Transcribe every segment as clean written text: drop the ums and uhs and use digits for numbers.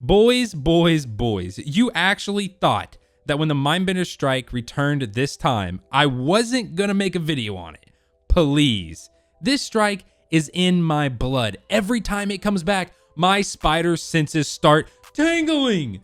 Boys, boys, boys, you actually thought that when the Mindbender strike returned this time, I wasn't gonna make a video on it. Please. This strike is in my blood. Every time it comes back, my spider senses start tingling.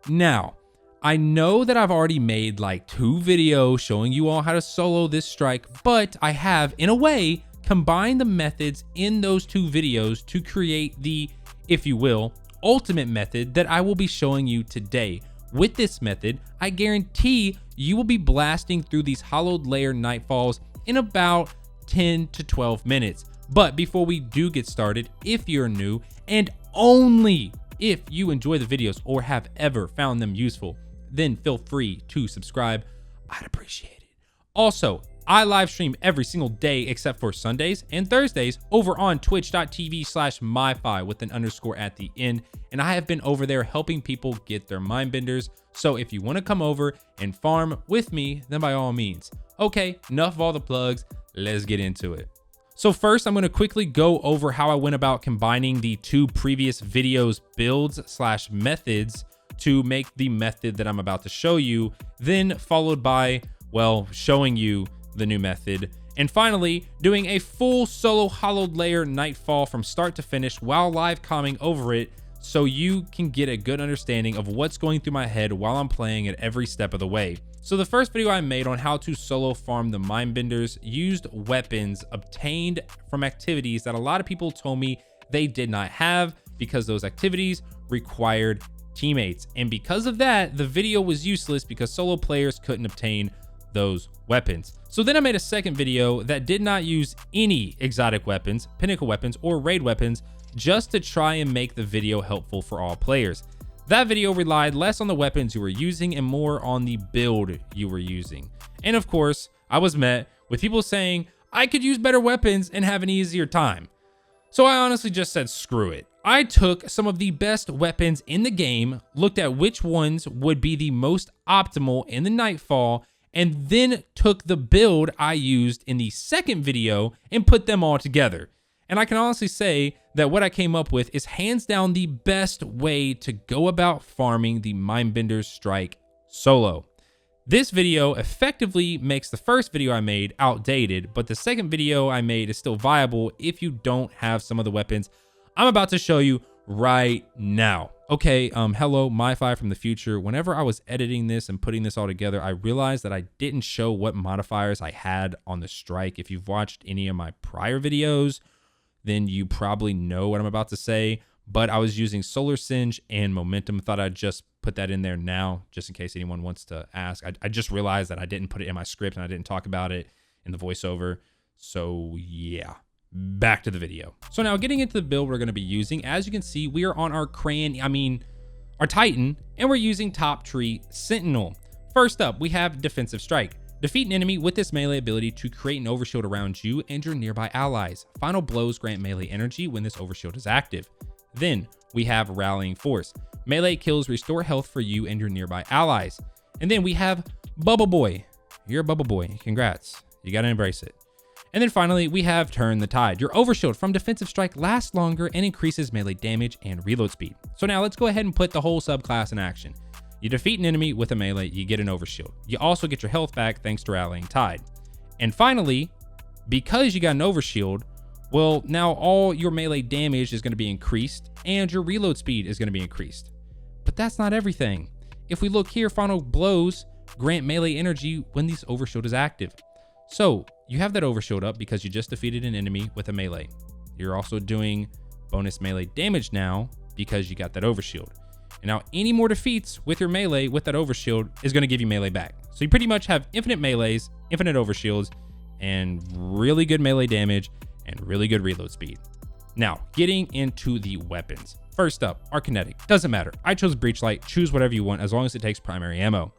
Now, I know that I've already made like 2 videos showing you all how to solo this strike, but I have, in a way, combined the methods in those 2 videos to create the, if you will, ultimate method that I will be showing you today. With this method, I guarantee you will be blasting through these Hallowed Lair Nightfalls in about 10 to 12 minutes. But before we do get started, if you're new, and only if you enjoy the videos or have ever found them useful, then feel free to subscribe. I'd appreciate it. Also, I live stream every single day except for Sundays and Thursdays over on twitch.tv/myfi with an underscore at the end. And I have been over there helping people get their Mindbenders. So if you want to come over and farm with me, then by all means. Okay, enough of all the plugs. Let's get into it. So first, I'm going to quickly go over how I went about combining the 2 previous videos builds/methods to make the method that I'm about to show you, then followed by, well, showing you the new method, and finally doing a full solo Hallowed Lair Nightfall from start to finish while live commenting over it, so you can get a good understanding of what's going through my head while I'm playing at every step of the way. So the first video I made on how to solo farm the Mindbenders used weapons obtained from activities that a lot of people told me they did not have because those activities required teammates, and because of that the video was useless because solo players couldn't obtain those weapons. So then I made a second video that did not use any exotic weapons, pinnacle weapons, or raid weapons, just to try and make the video helpful for all players. That video relied less on the weapons you were using and more on the build you were using. And of course, I was met with people saying I could use better weapons and have an easier time. So I honestly just said screw it. I took some of the best weapons in the game, looked at which ones would be the most optimal in the Nightfall, and then took the build I used in the second video and put them all together. And I can honestly say that what I came up with is hands down the best way to go about farming the Mindbenders strike solo. This video effectively makes the first video I made outdated, but the second video I made is still viable if you don't have some of the weapons I'm about to show you right now. Okay, hello, myfi from the future. Whenever I was editing this and putting this all together, I realized that I didn't show what modifiers I had on the strike. If you've watched any of my prior videos, then you probably know what I'm about to say, but I was using Solar Singe and Momentum. Thought I'd just put that in there now, just in case anyone wants to ask. I just realized that I didn't put it in my script and I didn't talk about it in the voiceover. So yeah, back to the video. So now getting into the build we're going to be using, as you can see, we are on our our Titan, and we're using top tree Sentinel. First up, we have Defensive Strike. Defeat an enemy with this melee ability to create an overshield around you and your nearby allies. Final blows grant melee energy when this overshield is active. Then we have Rallying Force. Melee kills restore health for you and your nearby allies. And then we have Bubble Boy. You're a Bubble Boy. Congrats. You gotta embrace it. And then finally, we have Turn the Tide. Your overshield from Defensive Strike lasts longer and increases melee damage and reload speed. So now let's go ahead and put the whole subclass in action. You defeat an enemy with a melee, you get an overshield. You also get your health back thanks to Rallying Tide. And finally, because you got an overshield, well, now all your melee damage is going to be increased and your reload speed is going to be increased. But that's not everything. If we look here, final blows grant melee energy when this overshield is active. So you have that overshield up because you just defeated an enemy with a melee. You're also doing bonus melee damage now because you got that overshield. And now any more defeats with your melee with that overshield is going to give you melee back. So you pretty much have infinite melees, infinite overshields, and really good melee damage and really good reload speed. Now, getting into the weapons. First up, our kinetic. Doesn't matter. I chose Breachlight. Choose whatever you want as long as it takes primary ammo.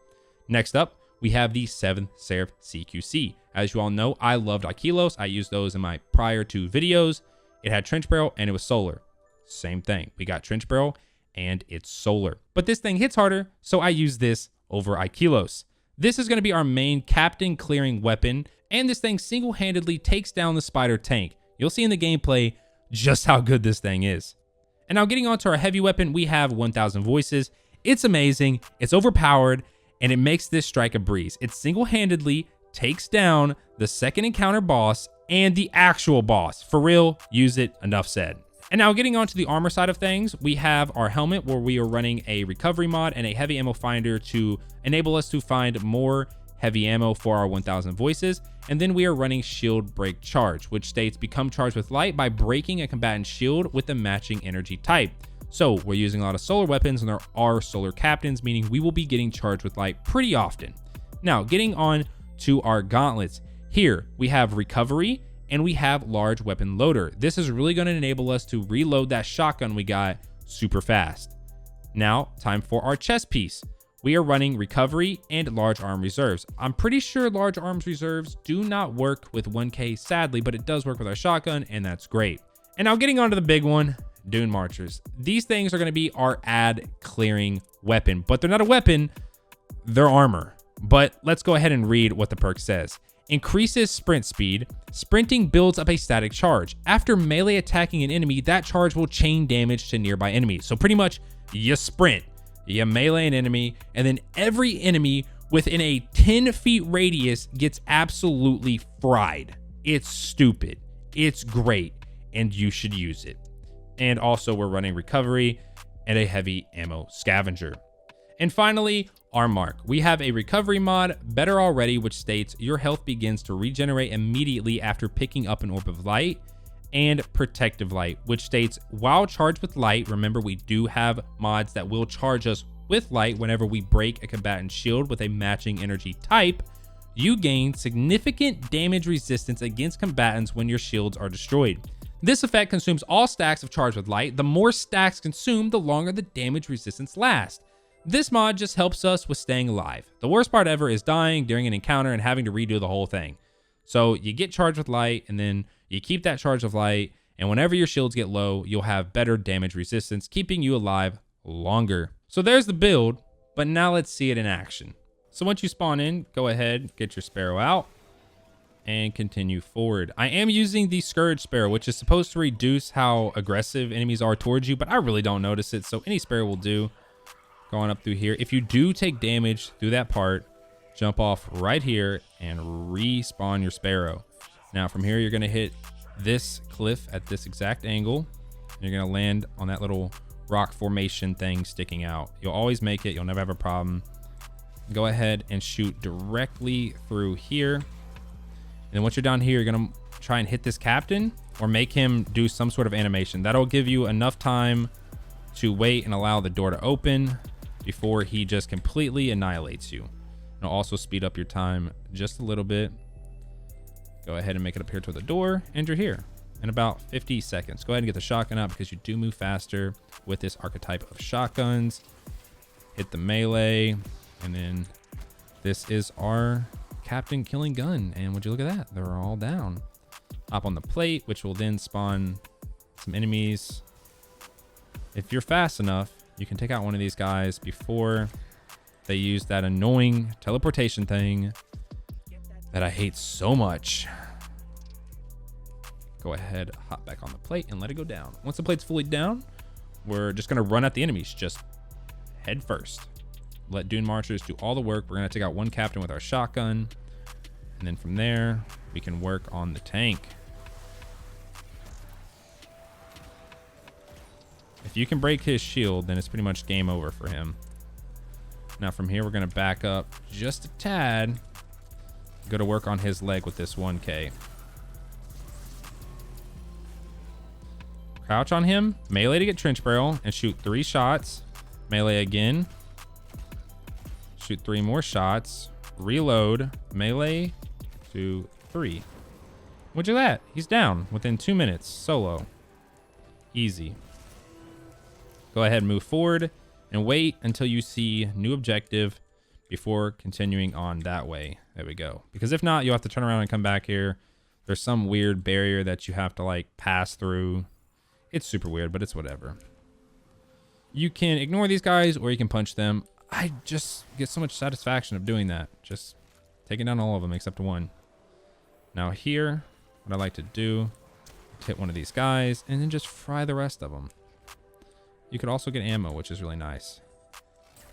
Next up, we have the 7th SERAPH CQC. As you all know, I loved Aikilos. I used those in my prior 2 videos. It had Trench Barrel and it was solar. Same thing. We got Trench Barrel and it's solar. But this thing hits harder, so I use this over Aikilos. This is going to be our main captain clearing weapon, and this thing single-handedly takes down the spider tank. You'll see in the gameplay just how good this thing is. And now getting onto our heavy weapon, we have 1000 voices. It's amazing, it's overpowered, and it makes this strike a breeze. It single-handedly takes down the second encounter boss and the actual boss. For real, use it, enough said. And now getting onto the armor side of things, we have our helmet where we are running a recovery mod and a heavy ammo finder to enable us to find more heavy ammo for our 1000 voices. And then we are running shield break charge, which states become charged with light by breaking a combatant's shield with a matching energy type. So we're using a lot of solar weapons and there are solar captains, meaning we will be getting charged with light pretty often. Now getting on to our gauntlets. Here we have recovery and we have large weapon loader. This is really going to enable us to reload that shotgun we got super fast. Now time for our chest piece. We are running recovery and large arm reserves. I'm pretty sure large arms reserves do not work with 1K sadly, but it does work with our shotgun and that's great. And now getting on to the big one, DUNEMARCHERS. These things are going to be our ad clearing weapon, but they're not a weapon, they're armor. But let's go ahead and read what the perk says. Increases sprint speed. Sprinting builds up a static charge. After melee attacking an enemy, that charge will chain damage to nearby enemies. So pretty much you sprint, you melee an enemy, and then every enemy within a 10 feet radius gets absolutely fried. It's stupid. It's great, and you should use it. And also we're running recovery and a heavy ammo scavenger. And finally, our mark. We have a recovery mod, Better Already, which states your health begins to regenerate immediately after picking up an orb of light, and protective light, which states while charged with light, remember we do have mods that will charge us with light whenever we break a combatant's shield with a matching energy type, you gain significant damage resistance against combatants when your shields are destroyed. This effect consumes all stacks of charge with light. The more stacks consumed, the longer the damage resistance lasts. This mod just helps us with staying alive. The worst part ever is dying during an encounter and having to redo the whole thing. So you get charged with light and then you keep that charge of light, and whenever your shields get low, you'll have better damage resistance, keeping you alive longer. So there's the build, but now let's see it in action. So once you spawn in, go ahead, get your sparrow out and continue forward. I am using the Scourge Sparrow, which is supposed to reduce how aggressive enemies are towards you, but I really don't notice it, so any sparrow will do. Going up through here. If you do take damage through that part, jump off right here and respawn your sparrow. Now from here, you're gonna hit this cliff at this exact angle. You're gonna land on that little rock formation thing sticking out. You'll always make it, you'll never have a problem. Go ahead and shoot directly through here. And then once you're down here, you're gonna try and hit this captain or make him do some sort of animation. That'll give you enough time to wait and allow the door to open before he just completely annihilates you. It'll also speed up your time just a little bit. Go ahead and make it appear toward the door, and you're here in about 50 seconds. Go ahead and get the shotgun out because you do move faster with this archetype of shotguns. Hit the melee, and then this is our captain killing gun. And would you look at that? They're all down. Hop on the plate, which will then spawn some enemies. If you're fast enough, you can take out one of these guys before they use that annoying teleportation thing that I hate so much. Go ahead, hop back on the plate and let it go down. Once the plate's fully down, we're just gonna run at the enemies, just head first. Let DUNEMARCHERS do all the work. We're gonna take out one captain with our shotgun. And then from there, we can work on the tank. If you can break his shield, then it's pretty much game over for him. Now from here, we're gonna back up just a tad. Go to work on his leg with this 1K. Crouch on him, melee to get trench barrel, and shoot 3 shots. Melee again. Shoot 3 more shots. Reload, melee to 3. What'd you that? He's down within 2 minutes, solo. Easy. Go ahead and move forward and wait until you see new objective before continuing on that way. There we go. Because if not, you'll have to turn around and come back here. There's some weird barrier that you have to like pass through. It's super weird, but it's whatever. You can ignore these guys or you can punch them. I just get so much satisfaction of doing that. Just taking down all of them except one. Now here, what I like to do, hit one of these guys and then just fry the rest of them. you could also get ammo, which is really nice.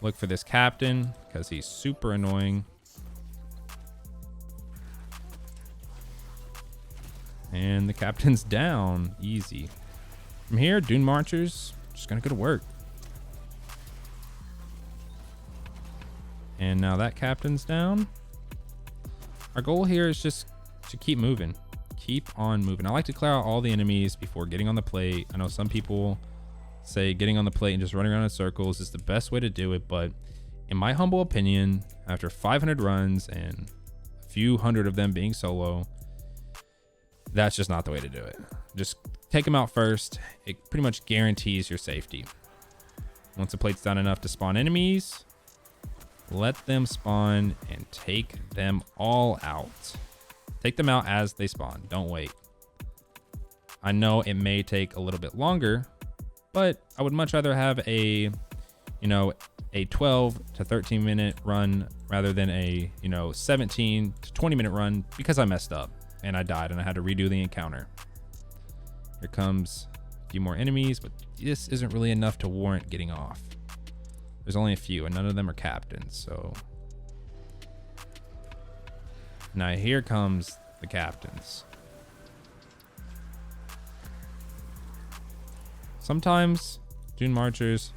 Look for this captain because he's super annoying. And the captain's down. Easy. From here, DUNEMARCHERS just gonna go to work. And now that captain's down. Our goal here is just to keep moving. Keep on moving. I like to clear out all the enemies before getting on the plate. I know some people say getting on the plate and just running around in circles is the best way to do it, but in my humble opinion, after 500 runs and a few hundred of them being solo, that's just not the way to do it. Just take them out first. It pretty much guarantees your safety. Once the plate's down enough to spawn enemies, let them spawn and take them all out. Take them out as they spawn. Don't wait. I know it may take a little bit longer, but I would much rather have a 12 to 13 minute run rather than a 17 to 20 minute run, because I messed up and I died and I had to redo the encounter. Here comes a few more enemies, but this isn't really enough to warrant getting off. There's only a few and none of them are captains, so now here comes the captains. Sometimes DUNEMARCHERS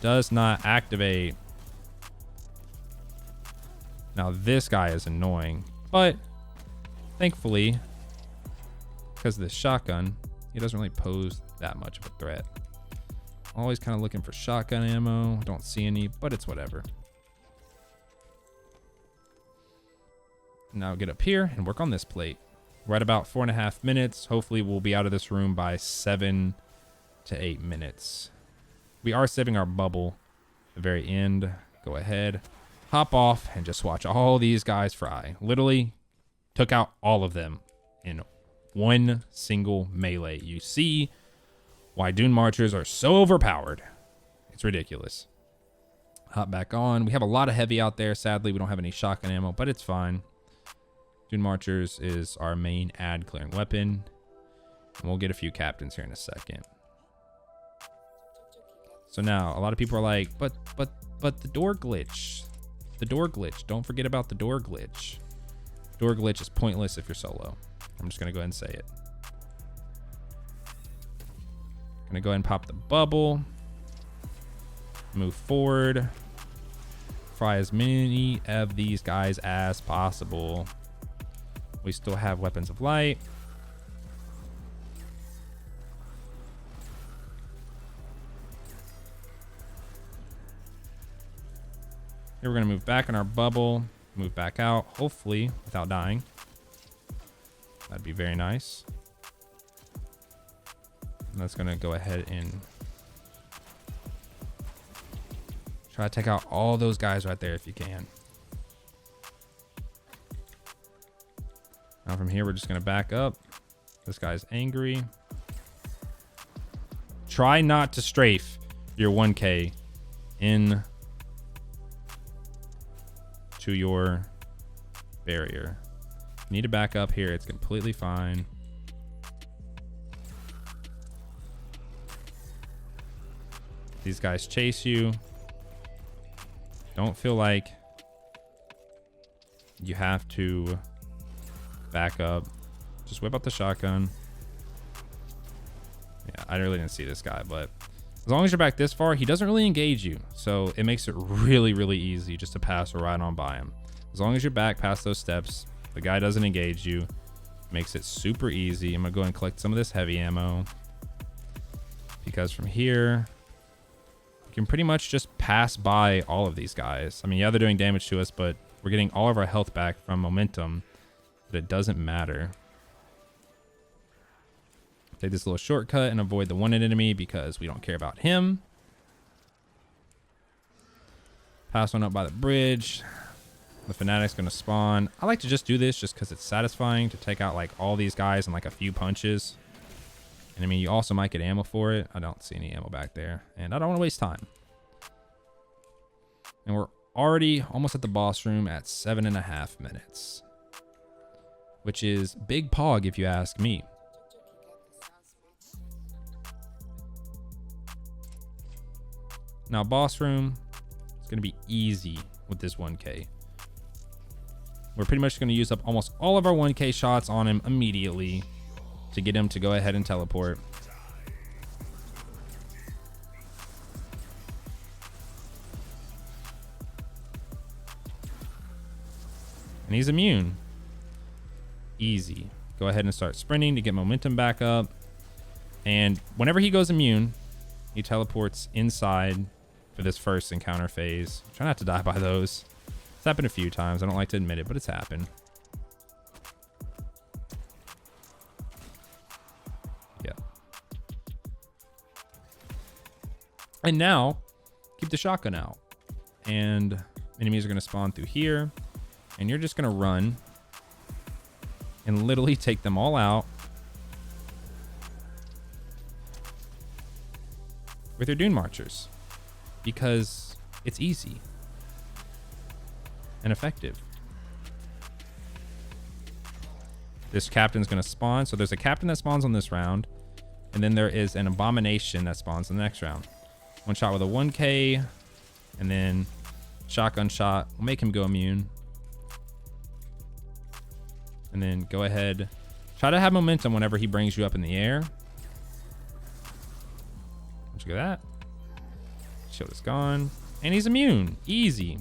does not activate. Now this guy is annoying, but thankfully, because of this shotgun, he doesn't really pose that much of a threat. Always kind of looking for shotgun ammo. Don't see any, but it's whatever. Now get up here and work on this plate. We're at about 4.5 minutes. Hopefully we'll be out of this room by 7 to 8 minutes. We are saving our bubble at the very end. Go ahead, hop off, and just watch all these guys fry. Literally took out all of them in one single melee. You see why DUNEMARCHERS are so overpowered. It's ridiculous. Hop back on. We have a lot of heavy out there. Sadly, we don't have any shotgun ammo, but it's fine. DUNEMARCHERS is our main ad clearing weapon. And we'll get a few captains here in a second. So now a lot of people are like, but the door glitch. The door glitch. Don't forget about the door glitch. Door glitch is pointless if you're solo. I'm just gonna go ahead and say it. Gonna go ahead and pop the bubble. Move forward. Fry as many of these guys as possible. We still have weapons of light. Here we're gonna move back in our bubble, move back out, hopefully without dying. That'd be very nice. And that's gonna go ahead and try to take out all those guys right there if you can. Now from here, we're just gonna back up. This guy's angry. Try not to strafe your 1K in to your barrier. You need to back up here. It's completely fine. These guys chase you. Don't feel like you have to back up. Just whip out the shotgun. Yeah, I really didn't see this guy, but as long as you're back this far, he doesn't really engage you. So it makes it really, really easy just to pass or ride on by him. As long as you're back past those steps, the guy doesn't engage you. Makes it super easy. I'm gonna go and collect some of this heavy ammo, because from here, you can pretty much just pass by all of these guys. I mean, yeah, they're doing damage to us, but we're getting all of our health back from momentum, but it doesn't matter. Take this little shortcut and avoid the one-hit enemy because we don't care about him. Pass on up by the bridge. The fanatic's gonna spawn. I like to just do this just because it's satisfying to take out like all these guys in like a few punches. And I mean, you also might get ammo for it. I don't see any ammo back there, and I don't want to waste time. And we're already almost at the boss room at 7.5 minutes, which is big pog if you ask me. Now boss room, it's gonna be easy with this 1K. We're pretty much gonna use up almost all of our 1K shots on him immediately to get him to go ahead and teleport. And he's immune. Easy. Go ahead and start sprinting to get momentum back up. And whenever he goes immune, he teleports inside for this first encounter phase. Try not to die by those. It's happened a few times. I don't like to admit it, but it's happened. Yeah. And now, keep the shotgun out. And enemies are going to spawn through here. And you're just going to run and literally take them all out with your DUNEMARCHERS, because it's easy and effective. This captain's going to spawn. So there's a captain that spawns on this round, and then there is an abomination that spawns in the next round. One shot with a 1K, and then shotgun shot will make him go immune. And then go ahead, try to have momentum whenever he brings you up in the air. Look at that. Shield is gone. And he's immune. Easy.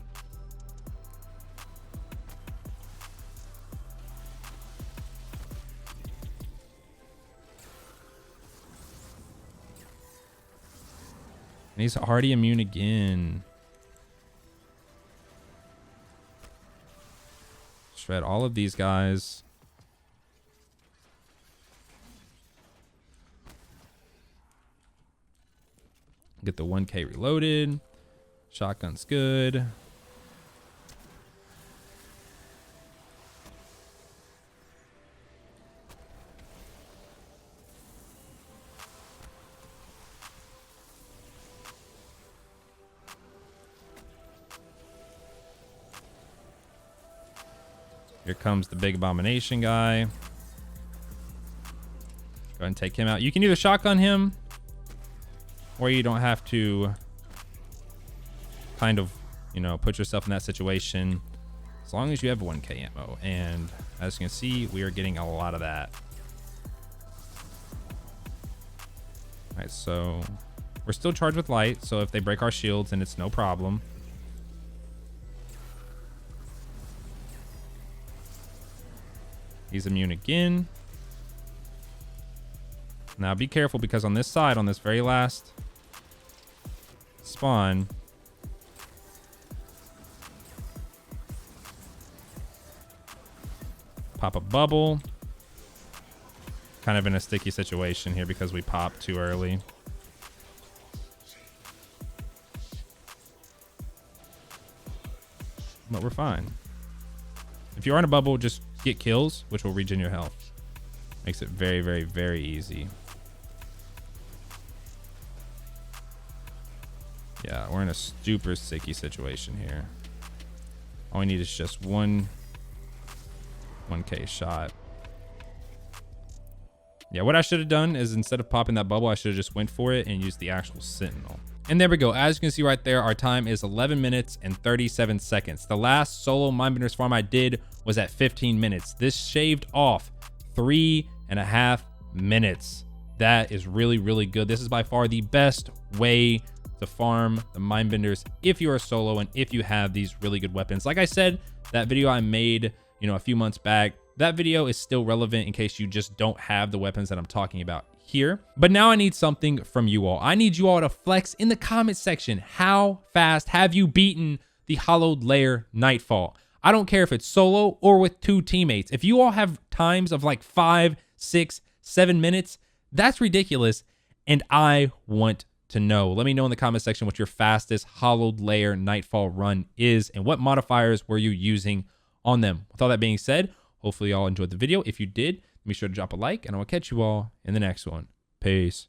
And he's already immune again. Shred all of these guys. Get the 1K reloaded. Shotgun's good. Here comes the big abomination guy. Go ahead and take him out. You can either shotgun him, or you don't have to kind of, you know, put yourself in that situation as long as you have 1K ammo. And as you can see, we are getting a lot of that. All right, so we're still charged with light. So if they break our shields, then it's no problem. He's immune again. Now be careful, because on this side, on this very last spawn, pop a bubble. Kind of in a sticky situation here because we popped too early. But we're fine. If you are in a bubble, just get kills, which will regen your health. Makes it very, very, very easy. Yeah, we're in a super sticky situation here. All we need is just 1K shot. Yeah, what I should have done is, instead of popping that bubble, I should have just went for it and used the actual Sentinel. And there we go. As you can see right there, our time is 11 minutes and 37 seconds. The last solo Mindbenders Farm I did was at 15 minutes. This shaved off 3.5 minutes. That is really, really good. This is by far the best way to farm the Mindbenders if you are solo and if you have these really good weapons. Like I said, that video I made, you know, a few months back, that video is still relevant in case you just don't have the weapons that I'm talking about here. But now I need something from you all. I need you all to flex in the comment section. How fast have you beaten the Hallowed Lair Nightfall? I don't care if it's solo or with 2 teammates. If you all have times of like 5, 6, 7 minutes, that's ridiculous. And I want to know. Let me know in the comment section what your fastest Hallowed Lair Nightfall run is and what modifiers were you using on them. With all that being said, hopefully you all enjoyed the video. If you did, be sure to drop a like, and I will catch you all in the next one. Peace.